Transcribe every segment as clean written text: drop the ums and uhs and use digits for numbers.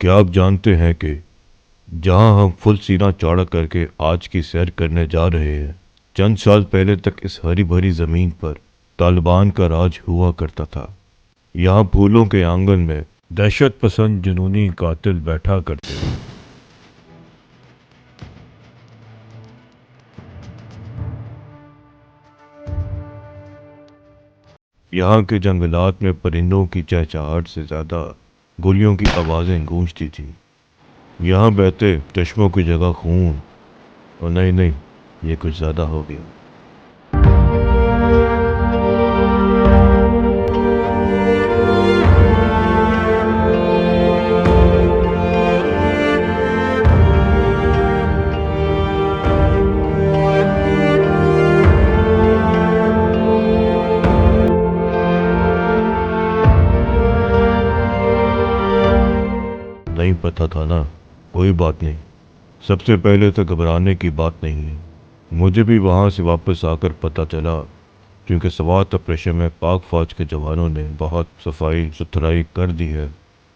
क्या आप जानते हैं कि जहां हम फुल सीना चौड़ा करके आज की सैर करने जा रहे हैं, चंद साल पहले तक इस हरी भरी जमीन पर तालिबान का राज हुआ करता था। यहाँ फूलों के आंगन में दहशत पसंद जुनूनी कातिल बैठा करते थे। यहाँ के जंगलात में परिंदों की चहचहाहट से ज्यादा गोलियों की आवाजें गूंजती थी। यहाँ बहते चश्मों की जगह खून। और नहीं नहीं, ये कुछ ज्यादा हो गया। नहीं पता था ना, कोई बात नहीं। सबसे पहले तो घबराने की बात नहीं है। मुझे भी वहां से वापस आकर पता चला, क्योंकि स्वात ऑपरेशन में पाक फौज के जवानों ने बहुत सफाई सुथराई कर दी है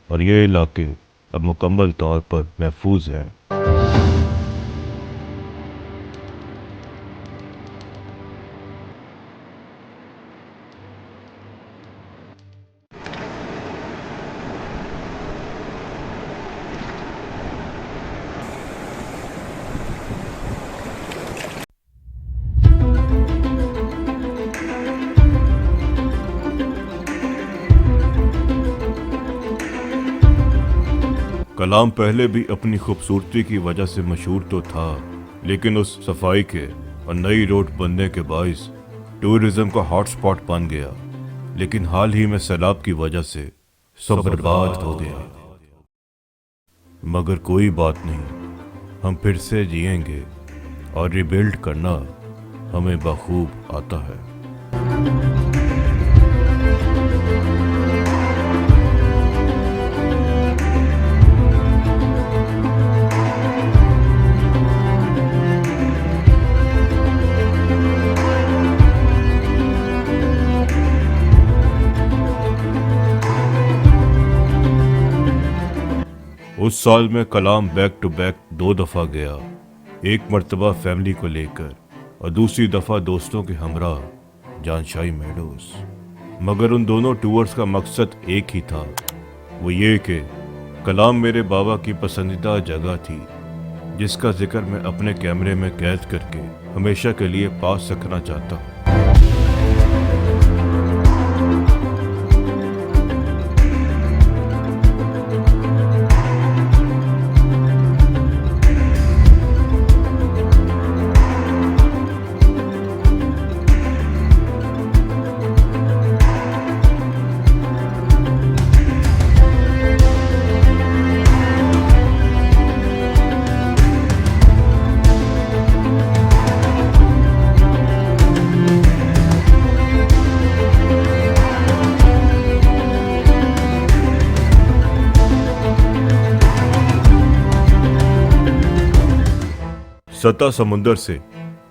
और ये इलाके अब मुकम्मल तौर पर महफूज हैं। कलाम पहले भी अपनी खूबसूरती की वजह से मशहूर तो था, लेकिन उस सफाई के और नई रोड बनने के बाइस टूरिज्म का हॉटस्पॉट बन गया। लेकिन हाल ही में सैलाब की वजह से सब बर्बाद हो गया। मगर कोई बात नहीं, हम फिर से जिएंगे और रिबिल्ड करना हमें बखूब आता है। उस साल में कलाम बैक टू बैक 2 दफा गया। एक मर्तबा फैमिली को लेकर और दूसरी दफा दोस्तों के हमरा जानशाही मेडोज। मगर उन दोनों टूर्स का मकसद एक ही था, वो ये कि कलाम मेरे बाबा की पसंदीदा जगह थी, जिसका जिक्र मैं अपने कैमरे में कैद करके हमेशा के लिए पास रखना चाहता हूँ। सतह समुंदर से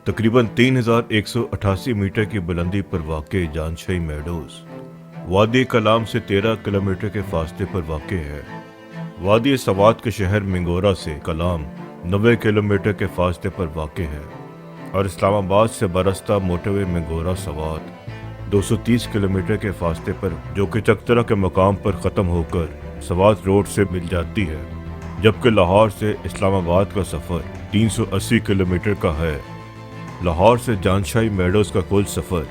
तकरीबन 3188 मीटर की बुलंदी पर वाक़ जानशाही मेडोज वादी कलाम से 13 किलोमीटर के फासले पर वाक़ है। वादी सवात के शहर मिंगोरा से कलाम 90 किलोमीटर के फासले पर वाक़ है और इस्लामाबाद से बरसता मोटरवे मिंगोरा सवात 230 किलोमीटर के फासले पर, जो कि चकतरा के मकाम पर ख़त्म होकर सवात रोड से मिल जाती है, जबकि लाहौर से इस्लामाबाद का सफ़र 380 किलोमीटर का है। लाहौर से जानशाही मेडोज का कुल सफ़र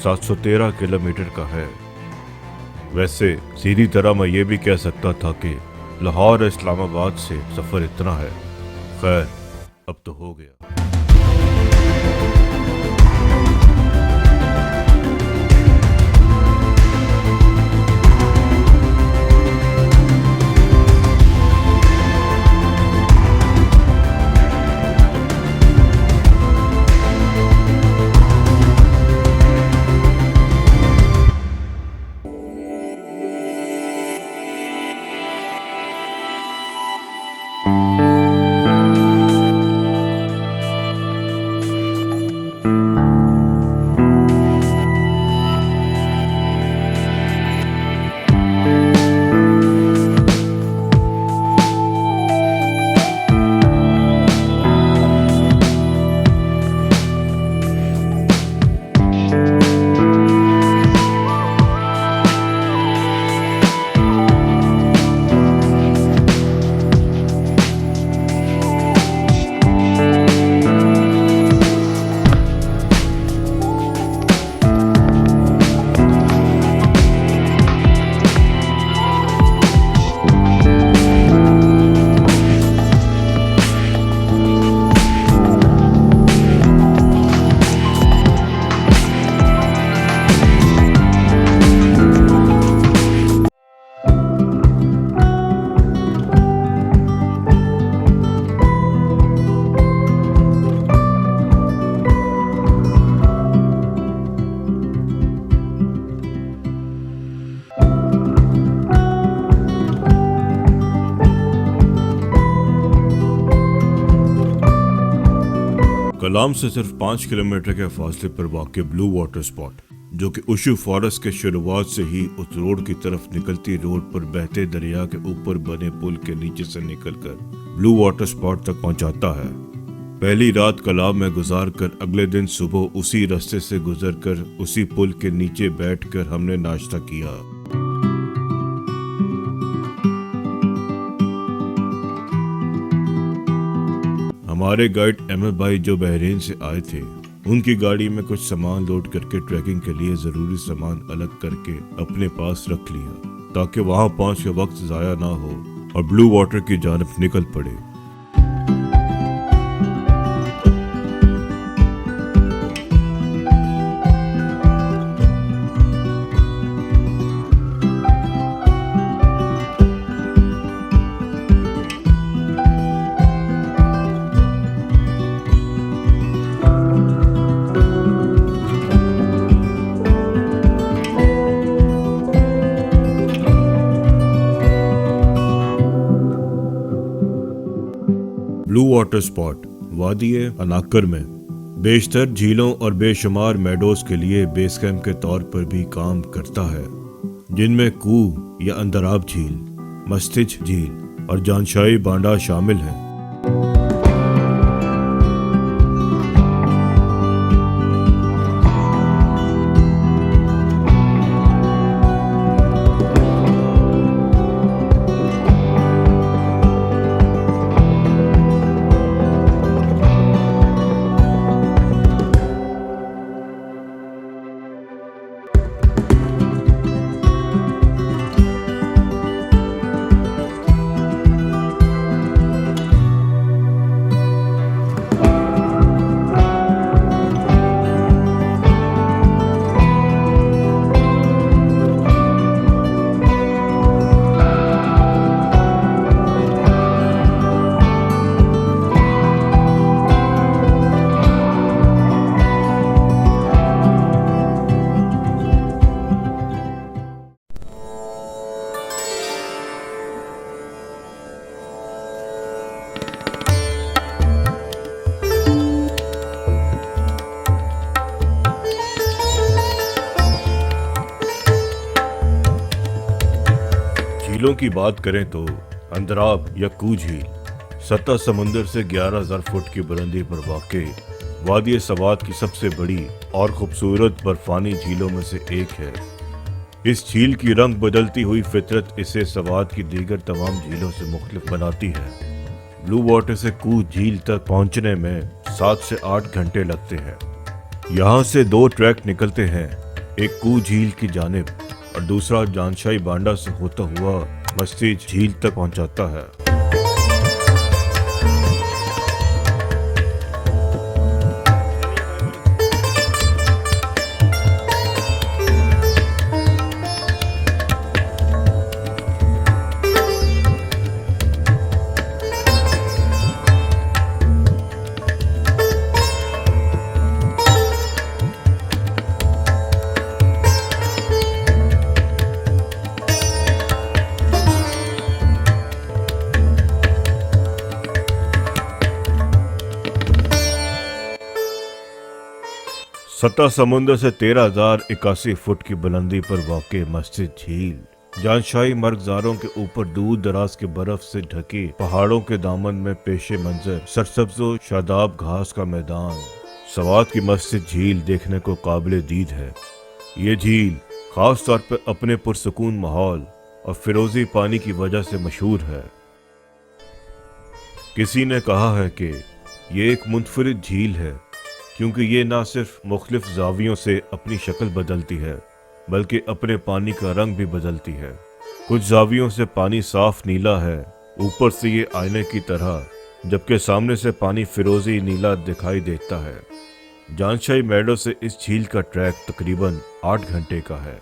713 किलोमीटर का है। वैसे सीधी तरह मैं ये भी कह सकता था कि लाहौर इस्लामाबाद से सफ़र इतना है। खैर, अब तो हो गया। कलाम से सिर्फ 5 किलोमीटर के फासले पर वाक़ ब्लू वाटर स्पॉट, जो कि उशू फॉरेस्ट के शुरुआत से ही उस रोड की तरफ निकलती रोड पर बहते दरिया के ऊपर बने पुल के नीचे से निकलकर ब्लू वाटर स्पॉट तक पहुंचाता है। पहली रात कलाम में गुजारकर अगले दिन सुबह उसी रास्ते से गुजरकर उसी पुल के नीचे बैठकर हमने नाश्ता किया। हमारे गाइड अहमद भाई जो बहरीन से आए थे, उनकी गाड़ी में कुछ सामान लोड करके ट्रैकिंग के लिए जरूरी सामान अलग करके अपने पास रख लिया ताकि वहां पहुंच के वक्त जाया ना हो और ब्लू वाटर की जानब निकल पड़े। ब्लू वाटर स्पॉट वादी अनाकर में बेशतर झीलों और बेशुमार मेडोज के लिए बेस कैंप के तौर पर भी काम करता है, जिनमें कू या अंदराब झील, मस्तिज झील और जानशाही बांडा शामिल हैं। झीलों की बात करें तो अंदराब या कू झील सतह समुंदर से 11,000 फुट की बुलंदी पर वाक़े वादी सवात की सबसे बड़ी और खूबसूरत बर्फानी झीलों में से एक है। इस झील की रंग बदलती हुई फितरत इसे सवात की दीगर तमाम झीलों से मुख्तलिफ बनाती है। ब्लू वाटर से कू झील तक पहुंचने में 7 से 8 घंटे लगते हैं। यहाँ से 2 ट्रैक निकलते हैं, एक कू झील की जानिब और दूसरा जानशाही बांडा से होता हुआ मस्तिज झील तक पहुंचाता है। सतह समुद्र से 13,081 फुट की बुलंदी पर वाक़े मस्जिद झील जानशाही मर्गजारों के ऊपर दूर दराज के बर्फ से ढके पहाड़ों के दामन में पेशे मंजर सरसब्जो शादाब घास का मैदान सवात की मस्जिद झील देखने को काबिल दीद है। ये झील खास तौर पर अपने पुरसुकून माहौल और फिरोजी पानी की वजह से मशहूर है। किसी ने कहा है कि ये एक मुनफरिद झील है क्योंकि ये ना सिर्फ मुख्तलिफ जावियों से अपनी शक्ल बदलती है बल्कि अपने पानी का रंग भी बदलती है। कुछ जावियों से पानी साफ नीला है, ऊपर से ये आईने की तरह, जबकि सामने से पानी फिरोजी नीला दिखाई देता है। जानशाही मेडो से इस झील का ट्रैक तकरीबन 8 घंटे का है।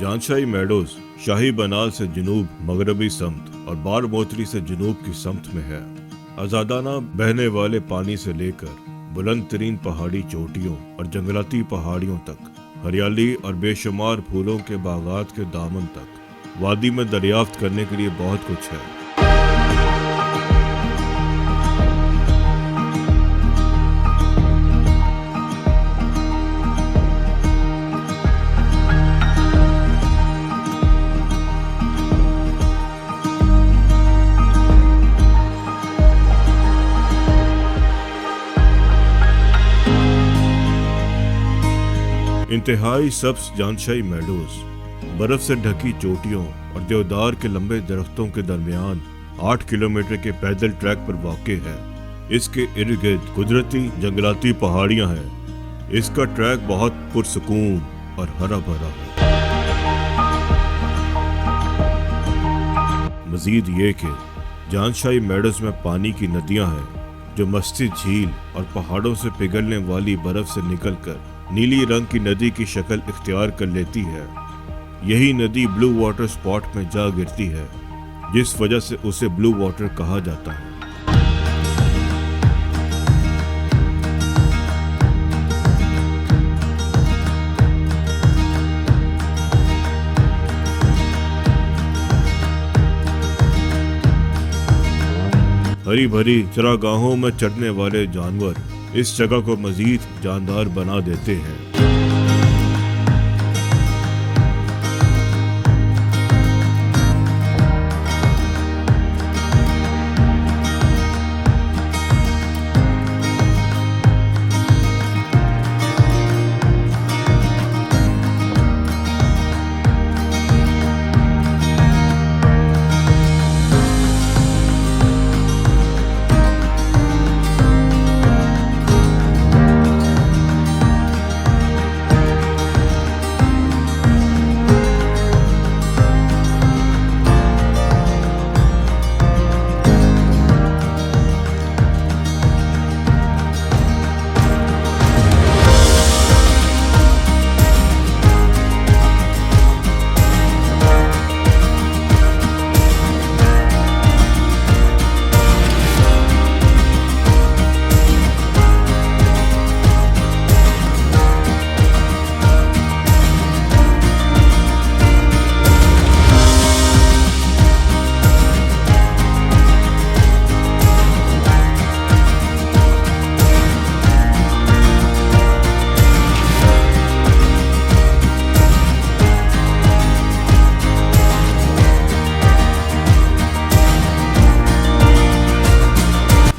जानशाही मेडोज शाही बनाल से जनूब मगरबी समत और बारमोतरी से जनूब की समत में है। आजादाना बहने वाले पानी से लेकर बुलंद तरीन पहाड़ी चोटियों और जंगलाती पहाड़ियों तक, हरियाली और बेशुमार फूलों के बागात के दामन तक वादी में दरियाफ्त करने के लिए बहुत कुछ है। इंतहाई सब्ज जानशाही मेडोज बर्फ से ढकी चोटियों और देवदार के लंबे दरख्तों के दरमियान 8 किलोमीटर के पैदल ट्रैक पर वाक़े है। इसके इर्द गिर्द कुदरती जंगलाती पहाड़ियां हैं। इसका ट्रैक बहुत पुरसकून और हरा भरा है। मजीद ये कि जानशाही मेडोज में पानी की नदियां हैं जो मस्जिद झील और पहाड़ों से पिघलने वाली बर्फ से निकलकर नीली रंग की नदी की शक्ल इख्तियार कर लेती है। यही नदी ब्लू वाटर स्पॉट में जा गिरती है, जिस वजह से उसे ब्लू वाटर कहा जाता है। हरी भरी चरागाहों में चढ़ने वाले जानवर इस जगह को मजीद जानदार बना देते हैं।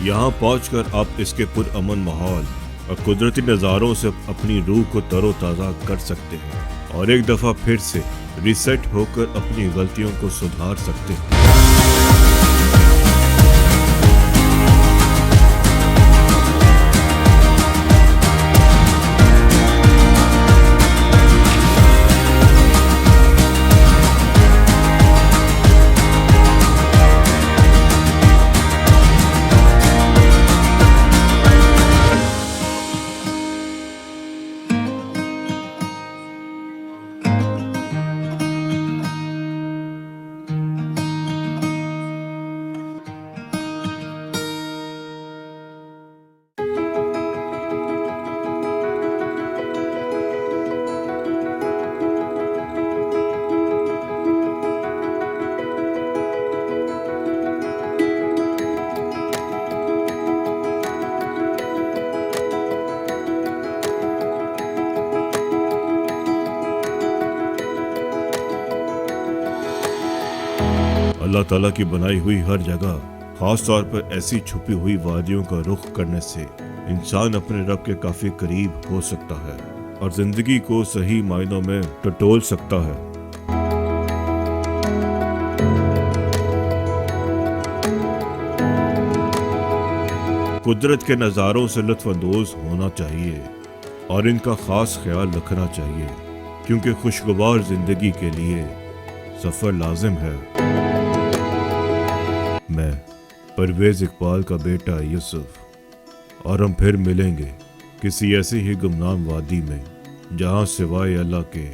यहाँ पहुंचकर आप इसके पुरअमन माहौल और कुदरती नज़ारों से अपनी रूह को तरोताज़ा कर सकते हैं और एक दफ़ा फिर से रीसेट होकर अपनी गलतियों को सुधार सकते हैं। अल्लाह ताला की बनाई हुई हर जगह, खास तौर पर ऐसी छुपी हुई वादियों का रुख करने से इंसान अपने रब के काफी करीब हो सकता है और जिंदगी को सही मायनों में टटोल सकता है। कुदरत के नज़ारों से लुत्फ़अंदोज़ होना चाहिए और इनका खास ख्याल रखना चाहिए, क्योंकि खुशगवार जिंदगी के लिए सफर लाजिम है। मैं परवेज इकबाल का बेटा यूसुफ, और हम फिर मिलेंगे किसी ऐसी ही गुमनाम वादी में जहां सिवाय अल्लाह के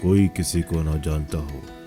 कोई किसी को ना जानता हो।